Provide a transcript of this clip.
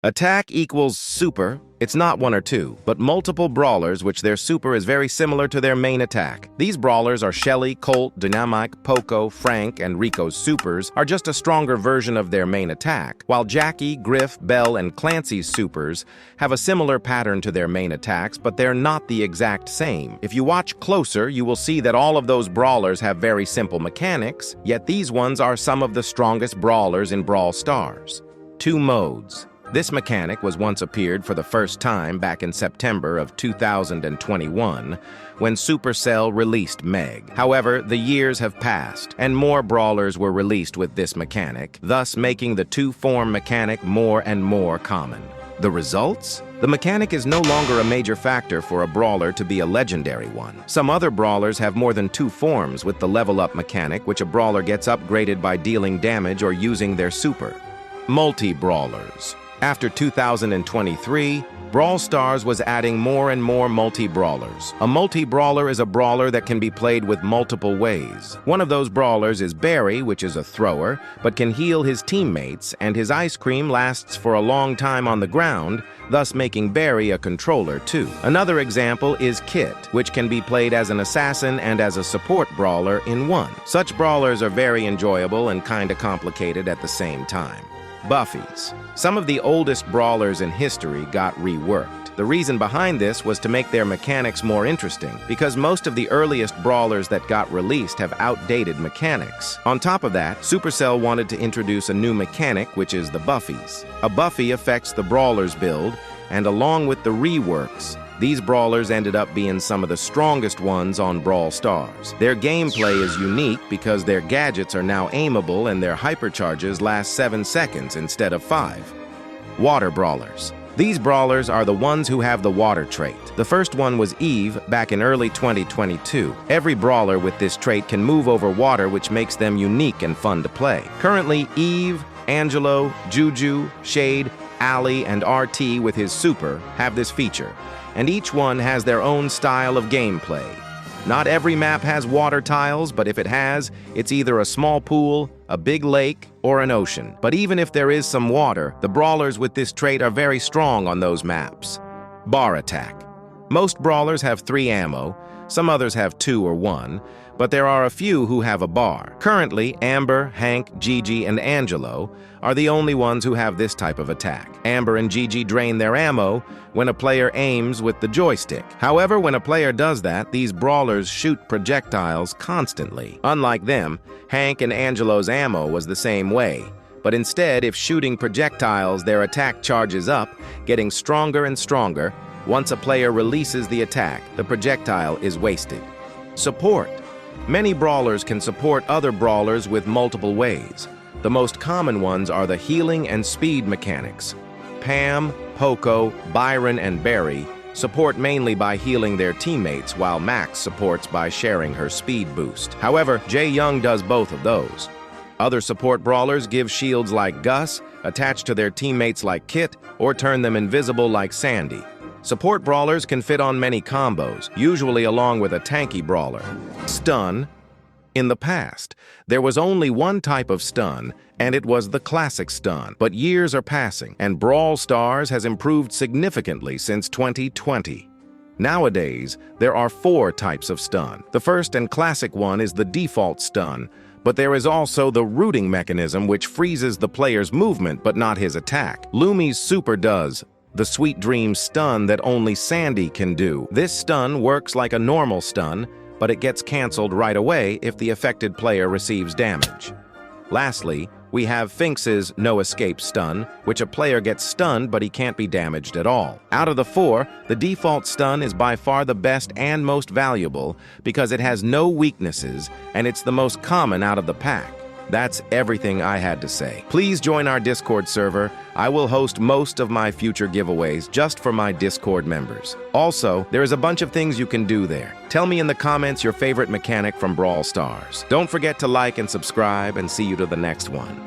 Attack equals super. It's not one or two, but multiple brawlers which their super is very similar to their main attack. These brawlers are Shelly, Colt, Dynamite, Poco, Frank, and Rico's supers are just a stronger version of their main attack, while Jackie, Griff, Belle, and Clancy's supers have a similar pattern to their main attacks, but they're not the exact same. If you watch closer, you will see that all of those brawlers have very simple mechanics, yet these ones are some of the strongest brawlers in Brawl Stars. 2 modes. This mechanic was once appeared for the first time back in September of 2021 when Supercell released Meg. However, the years have passed and more brawlers were released with this mechanic, thus making the 2-form mechanic more and more common. The results? The mechanic is no longer a major factor for a brawler to be a legendary one. Some other brawlers have more than 2 forms with the level up mechanic, which a brawler gets upgraded by dealing damage or using their super. Multi-Brawlers. After 2023, Brawl Stars was adding more and more multi-brawlers. A multi-brawler is a brawler that can be played with multiple ways. One of those brawlers is Barry, which is a thrower, but can heal his teammates, and his ice cream lasts for a long time on the ground, thus making Barry a controller too. Another example is Kit, which can be played as an assassin and as a support brawler in one. Such brawlers are very enjoyable and kinda complicated at the same time. Buffies. Some of the oldest brawlers in history got reworked. The reason behind this was to make their mechanics more interesting, because most of the earliest brawlers that got released have outdated mechanics. On top of that, Supercell wanted to introduce a new mechanic, which is the Buffies. A Buffy affects the brawler's build, and along with the reworks, these brawlers ended up being some of the strongest ones on Brawl Stars. Their gameplay is unique because their gadgets are now aimable and their hypercharges last 7 seconds instead of 5. Water Brawlers. These brawlers are the ones who have the water trait. The first one was Eve back in early 2022. Every brawler with this trait can move over water, which makes them unique and fun to play. Currently, Eve, Angelo, Juju, Shade, Ali, and RT with his super have this feature, and each one has their own style of gameplay. Not every map has water tiles, but if it has, it's either a small pool, a big lake, or an ocean. But even if there is some water, the brawlers with this trait are very strong on those maps. Bar Attack. Most brawlers have 3 ammo, some others have 2 or 1, but there are a few who have a bar. Currently, Amber, Hank, Gigi, and Angelo are the only ones who have this type of attack. Amber and Gigi drain their ammo when a player aims with the joystick. However, when a player does that, these brawlers shoot projectiles constantly. Unlike them, Hank and Angelo's ammo was the same way. But instead, if shooting projectiles, their attack charges up, getting stronger and stronger. Once a player releases the attack, the projectile is wasted. Support. Many brawlers can support other brawlers with multiple ways. The most common ones are the healing and speed mechanics. Pam, Poco, Byron, and Barry support mainly by healing their teammates, while Max supports by sharing her speed boost. However, Jay Young does both of those. Other support brawlers give shields like Gus, attach to their teammates like Kit, or turn them invisible like Sandy. Support brawlers can fit on many combos, usually along with a tanky brawler. Stun. In the past, there was only one type of stun, and it was the classic stun. But years are passing, and Brawl Stars has improved significantly since 2020. Nowadays, there are 4 types of stun. The first and classic one is the default stun, but there is also the rooting mechanism, which freezes the player's movement but not his attack. Lumi's super does the Sweet Dream stun that only Sandy can do. This stun works like a normal stun, but it gets cancelled right away if the affected player receives damage. Lastly, we have Finks's No Escape stun, which a player gets stunned but he can't be damaged at all. Out of the 4, the default stun is by far the best and most valuable because it has no weaknesses and it's the most common out of the pack. That's everything I had to say. Please join our Discord server. I will host most of my future giveaways just for my Discord members. Also, there is a bunch of things you can do there. Tell me in the comments your favorite mechanic from Brawl Stars. Don't forget to like and subscribe, and see you to the next one.